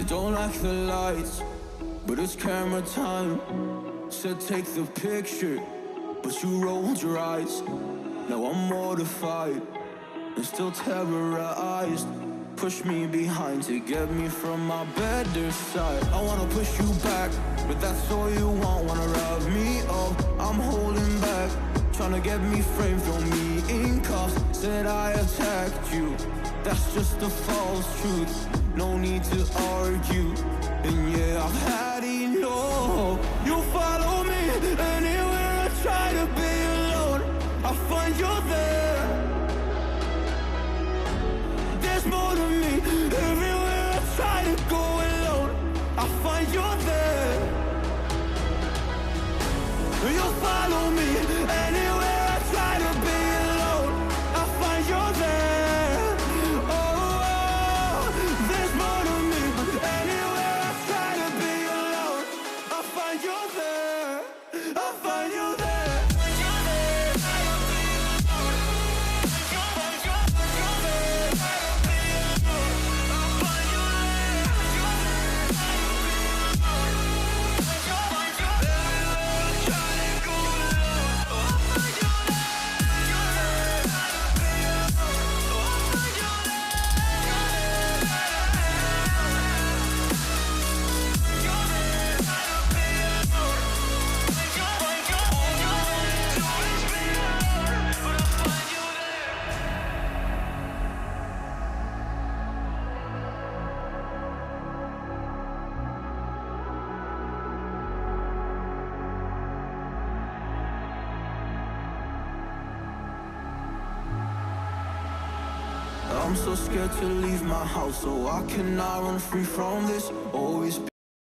You don't like the lights, but it's camera time. Said take the picture, but you rolled your eyes. Now I'm mortified and still terrorized. Push me behind to get me from my better side. I wanna push you back, but that's all you want. Wanna rub me up, I'm holding back. Tryna get me framed, throw me in cuffs. Said I attacked you, that's just a false truth. No need to argue, and yeah, I've had enough. You follow me anywhere I try to be alone, I find you there. There's more to me, everywhere I try to go alone, I find you there. You follow me anywhere I try to be alone, I find you there. Oh, there's more to me, anywhere I try to be alone, I find you there, I find you there. I'm so scared to leave my house, so I cannot run free from this. Always